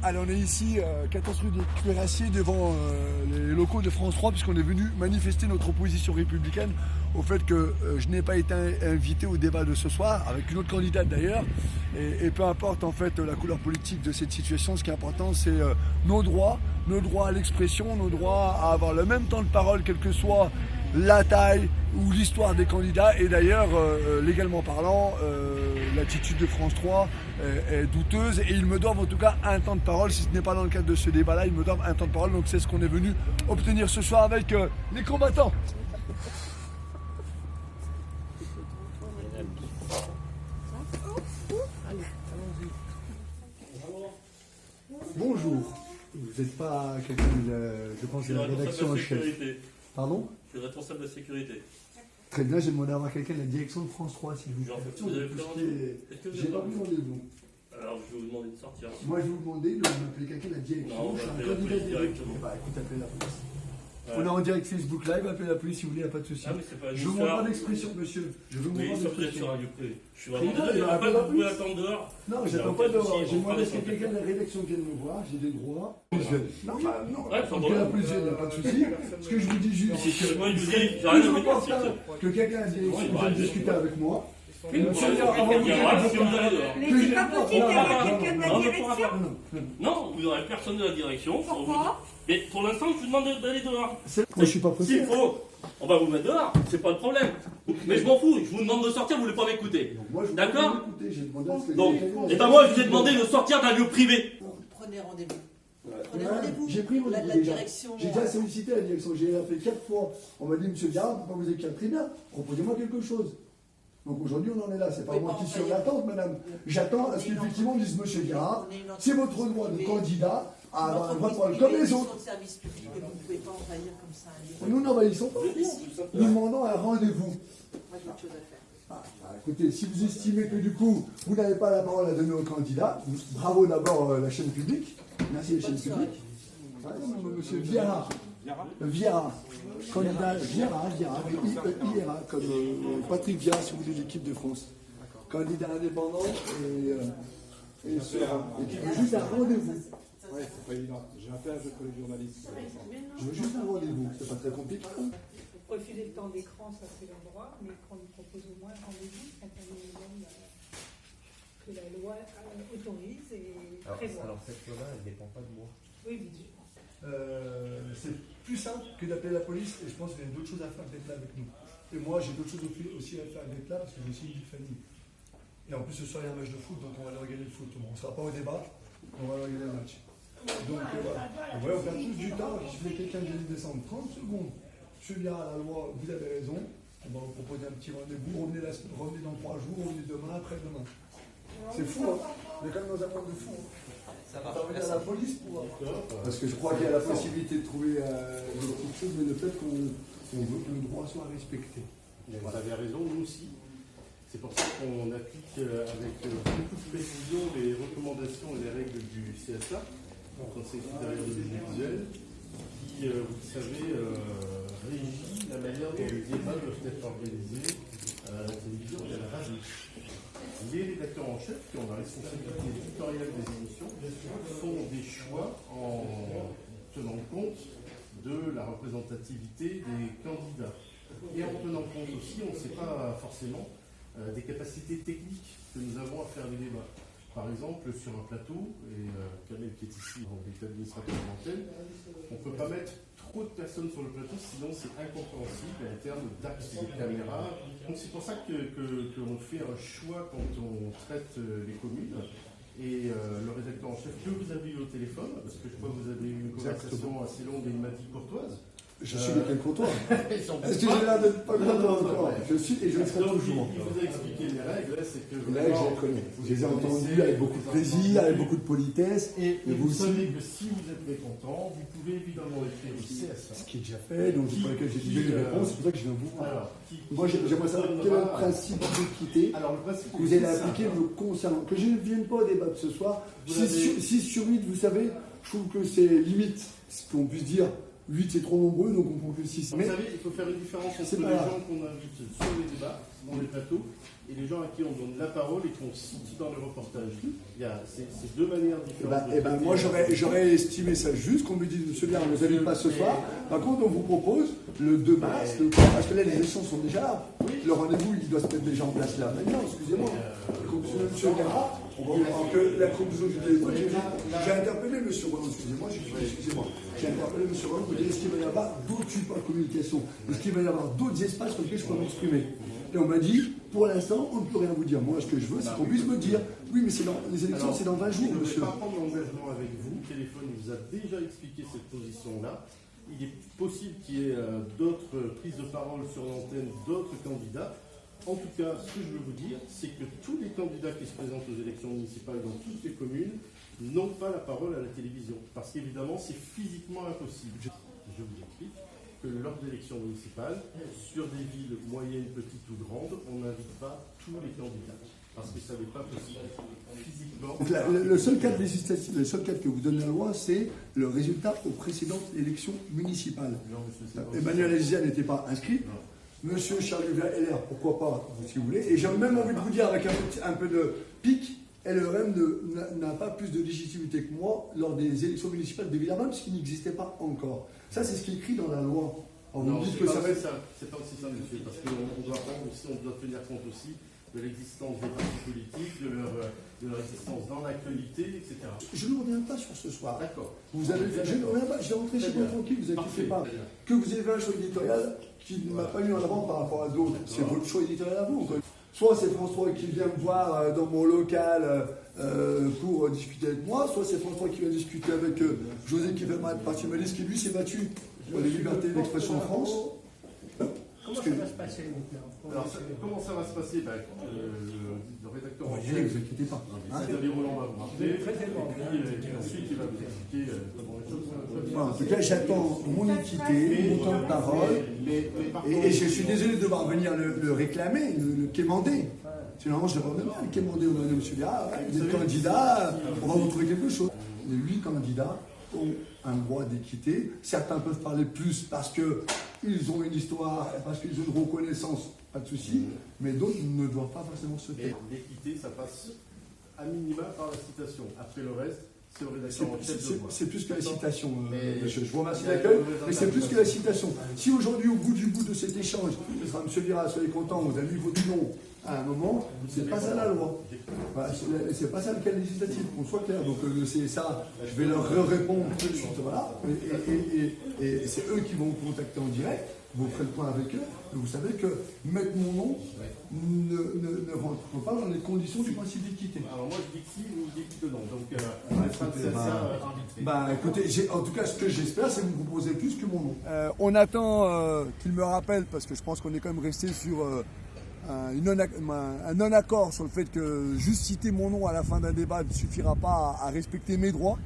Allez, on est ici, 14 rue des Cuirassiers, devant les locaux de France 3, puisqu'on est venu manifester notre opposition républicaine au fait que je n'ai pas été invité au débat de ce soir, avec une autre candidate d'ailleurs. Et peu importe en fait la couleur politique de cette situation, ce qui est important, c'est nos droits à l'expression, nos droits à avoir le même temps de parole, quelle que soit la taille ou l'histoire des candidats. Et d'ailleurs, légalement parlant, l'attitude de France 3 est douteuse et ils me doivent en tout cas un temps de parole. Si ce n'est pas dans le cadre de ce débat-là, ils me doivent un temps de parole. Donc c'est ce qu'on est venu obtenir ce soir avec les combattants. Bonjour. Vous n'êtes pas quelqu'un je pense, de la rédaction en chef. Pardon? Je suis responsable de sécurité. Très bien, j'ai demandé à avoir quelqu'un de la direction de France 3, s'il vous plaît. Vous avez pris rendez-vous? J'ai pas pris rendez-vous. Alors je vais vous demander de sortir. Moi, je vais vous demander de m'appeler quelqu'un de la direction. Non, on je suis va un appeler la candidat police directement. Bah écoute, appelez la police. Ouais. On est en direct Facebook Live, appelez la police si vous voulez, il n'y a pas de souci. Ah, mais c'est pas Je veux mon droit d'expression, monsieur. Je veux mon Oui, droit sur d'expression. un lieu privé. Je suis Très vraiment bien, désolé, il va après appeler la vous pouvez police. attendre dehors. Non, Il y a j'attends aucun pas dehors. souci, J'ai on demandé à ce fera que les quelqu'un de la rédaction vienne me voir, j'ai des droits. Non, bah non. Ouais, sans Que la problème. police vienne, il n'y a pas de souci. Ce que je vous dis juste, c'est que. Moi je vous dis, j'ai rien à vous dire. Que quelqu'un de la direction vienne discuter avec moi. Monsieur, il y aura si vous allez dehors. Mais c'est pas possible d'avoir quelqu'un de la direction. Non, vous n'aurez personne de la direction. Pourquoi? Mais pour l'instant, je vous demande d'aller dehors. Moi, je suis pas S'il pressé. faut, on va vous mettre dehors, c'est pas le problème. Mais je m'en fous, je vous demande de sortir, vous voulez pas m'écouter. Moi, je vous D'accord? écouter, j'ai demandé à ce que Donc, quelqu'un- et ben moi, je vous ai demandé de sortir d'un lieu privé. Prenez rendez-vous. Ouais. Prenez rendez-vous. J'ai pris La rendez-vous déjà. direction. J'ai déjà sollicité la direction. J'ai appelé 4 fois. On m'a dit, monsieur Garard, pourquoi vous écrire très bien? Proposez-moi quelque chose. Donc aujourd'hui, on en est là. C'est pas Oui, moi bon, qui suis ça en y est. attente, madame. J'attends à ce qu'effectivement on dise, monsieur Garard, c'est votre droit de candidat à avoir un droit de parole comme les autres. Service public et vous ne pouvez pas envahir comme ça un lieu. Nous n'envahissons pas. Nous demandons un rendez-vous. Moi, j'ai autre chose à faire. Ah, bah, écoutez, si vous estimez que du coup, vous n'avez pas la parole à donner au candidat, bravo d'abord la chaîne publique. Merci la chaîne publique. Ouais, non, monsieur Viera. Viera. Candidat Viera, IRA, comme Patrick Viera, si vous voulez, de l'équipe de France. Candidat indépendant et serein. Et qui veut juste un rendez-vous. Oui, c'est pas évident. J'ai affaire avec les journalistes. Je veux juste un rendez-vous. C'est pas très compliqué. Refuser le temps d'écran, ça c'est leur droit, mais qu'on nous propose au moins un rendez-vous, c'est un minimum que la loi autorise et prévoit. Alors cette loi-là, elle ne dépend pas de moi. Oui, bien sûr. C'est plus simple que d'appeler la police et je pense qu'il y a d'autres choses à faire d'être là avec nous. Et moi, j'ai d'autres choses aussi à faire d'être là parce que j'ai aussi une vie de famille. Et en plus, ce soir, il y a un match de foot, donc on va aller regarder le foot. Bon, on ne sera pas au débat, on va aller regarder le match. Donc voilà. Et ouais, on perd tous du temps. Je fais quelqu'un de descendre 30 secondes. Je viens à la loi, vous avez raison. On va vous proposer un petit rendez-vous. Revenez dans 3 jours, revenez demain, après-demain. C'est fou, hein. On est quand même dans un monde de fou. Ça va à la police pour. Parce que je crois qu'il y a la possibilité de trouver des petites choses, mais le fait qu'on veut que le droit soit respecté. Vous avez raison, nous aussi. C'est pour ça qu'on applique avec beaucoup de précision les recommandations et les règles du CSA, le Conseil supérieur de l'audiovisuel, qui, vous le savez, régit la manière dont les débats doivent être organisés à la télévision et à la radio. Les rédacteurs en chef, qui ont la responsabilité éditoriale des émissions, font des choix en tenant compte de la représentativité des candidats. Et en tenant compte aussi, on ne sait pas forcément des capacités techniques que nous avons à faire des débats. Par exemple, sur un plateau, et Kamel qui est ici, en état administrateur de l'antenne, on ne peut pas mettre trop de personnes sur le plateau, sinon c'est incompréhensible en termes d'axe de caméra. Donc c'est pour ça qu'on fait un choix quand on traite les communes. Et le rédacteur en chef que vous avez eu au téléphone, parce que je crois que vous avez eu une conversation assez longue et il m'a dit courtoise. Je suis quelqu'un contre toi. Est-ce que j'ai l'air d'être pas content encore? Je suis et je le serai Donc, toujours. il vous a expliqué les règles, c'est que Les règles, je les connais. Je les ai entendues avec beaucoup de plaisir, avec beaucoup de politesse. Et Et vous vous savez que si vous êtes mécontent, vous pouvez évidemment écrire au CSA. Ce qui est déjà fait, donc pour lequel j'ai déjà des réponses, c'est pour ça que je viens vous voir. Alors, Moi, j'aimerais savoir quel est le principe d'équité Alors, le principe que vous allez appliquer me concernant. Que je ne vienne pas au débat de ce soir. 6 sur 8, vous savez, je trouve que c'est limite. Ce qu'on puisse dire, 8 c'est trop nombreux, donc on prend que 6. Vous savez, il faut faire une différence entre les gens qu'on invite sur les débats dans les plateaux et les gens à qui on donne la parole et qu'on cite dans le reportage. Il y a ces deux manières différentes. Moi, j'aurais estimé ça juste qu'on me dise, monsieur Biard, ne vous invite pas ce soir. Par contre, on vous propose le 2 mars, parce que là, les élections sont déjà là. Le rendez-vous, il doit se mettre déjà en place là. Maintenant, excusez-moi. Monsieur Biard, que la conclusion du téléphone, j'ai interpellé monsieur Roland, excusez-moi, j'ai interpellé monsieur Roland pour dire est-ce qu'il va y avoir d'autres supports de communication, est-ce qu'il va y avoir d'autres espaces sur lesquels je peux m'exprimer. Et on m'a dit, pour l'instant, on ne peut rien vous dire. Moi, ce que je veux, c'est qu'on puisse me dire, oui, mais les élections, c'est dans 20 jours, monsieur. Je ne vais pas prendre l'engagement avec vous. Le téléphone nous a déjà expliqué cette position-là. Il est possible qu'il y ait d'autres prises de parole sur l'antenne, d'autres candidats. En tout cas, ce que je veux vous dire, c'est que tous les candidats qui se présentent aux élections municipales dans toutes les communes n'ont pas la parole à la télévision. Parce qu'évidemment, c'est physiquement impossible. Je vous explique que lors d'élections municipales, sur des villes moyennes, petites ou grandes, on n'invite pas tous les candidats. Parce que ça n'est pas possible physiquement. Donc le seul cadre législatif, le seul cadre que vous donne la loi, c'est le résultat aux précédentes élections municipales. Emmanuel Azizia n'était pas inscrit. Monsieur Charles LR, pourquoi pas, si vous voulez. Et j'ai même envie de vous dire, avec un peu de pic, LRM n'a pas plus de légitimité que moi lors des élections municipales de Villarban, puisqu'il n'existait pas encore. Ça, c'est ce qui est écrit dans la loi. Alors, non, vous dites c'est que ça va être... C'est pas aussi ça, monsieur, parce qu'on doit tenir compte aussi de l'existence des partis politiques, de leur existence dans l'actualité, etc. Je ne reviens pas sur ce soir. D'accord. Vous avez, je ne reviens pas, je vais rentrer chez moi tranquille, vous inquiétez pas. Que vous ayez un choix éditorial qui ne m'a pas mis en avant par rapport à d'autres, c'est votre choix éditorial à vous. Soit c'est France 3 qui vient me voir dans mon local pour discuter avec moi, soit c'est France 3 qui vient discuter avec José qui fait partie de ma liste, qui lui s'est battu pour les libertés d'expression en France. Comment ça va se passer Alors, comment ça va se passer le rédacteur en Ne chef, vous inquiétez pas. Xavier Roland va vous rappeler, et puis ensuite il va vous expliquer comment les choses sont. En tout cas, j'attends mon équité, mon temps de parole. Et je suis désolé de devoir venir le réclamer, le quémander. Sinon, je ne devrais même pas le quémander. On a dit, monsieur Biard, vous êtes candidat, on va vous trouver quelque chose. Les 8 candidats ont un droit d'équité. Certains peuvent parler plus parce qu'ils ont une histoire, parce qu'ils ont une reconnaissance, pas de souci. Mais d'autres ne doivent pas forcément se taire. L'équité, ça passe à minima par la citation. Après le reste, c'est au rédacteur en chef de voir. C'est plus que la citation, monsieur. Je vous remercie de l'accueil, mais c'est plus que la citation. Si aujourd'hui, au bout de cet échange, ce sera monsieur Biard, soyez content, vous avez mis votre nom à un moment, c'est pas ça la loi. Voilà, c'est pas ça le cas législatif, qu'on soit clair. Donc c'est ça, je vais leur répondre tout de suite, voilà. Et c'est eux qui vont vous contacter en direct, vous ferez le point avec eux. Mais vous savez que mettre mon nom ne rentre pas dans les conditions du principe d'équité. Alors moi je dis que si, vous dites que non. Donc écoutez, en tout cas, ce que j'espère, c'est que vous proposez plus que mon nom. On attend qu'il me rappelle, parce que je pense qu'on est quand même resté sur un non-accord sur le fait que juste citer mon nom à la fin d'un débat ne suffira pas à respecter mes droits.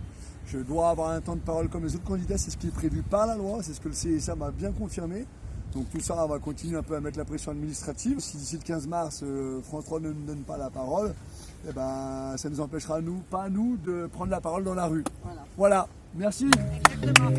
Je dois avoir un temps de parole comme les autres candidats, c'est ce qui est prévu par la loi, c'est ce que le CSA m'a bien confirmé. Donc tout ça, on va continuer un peu à mettre la pression administrative. Si d'ici le 15 mars, France 3 ne nous donne pas la parole, eh ben, ça nous empêchera, pas nous, de prendre la parole dans la rue. Voilà. Merci. Exactement.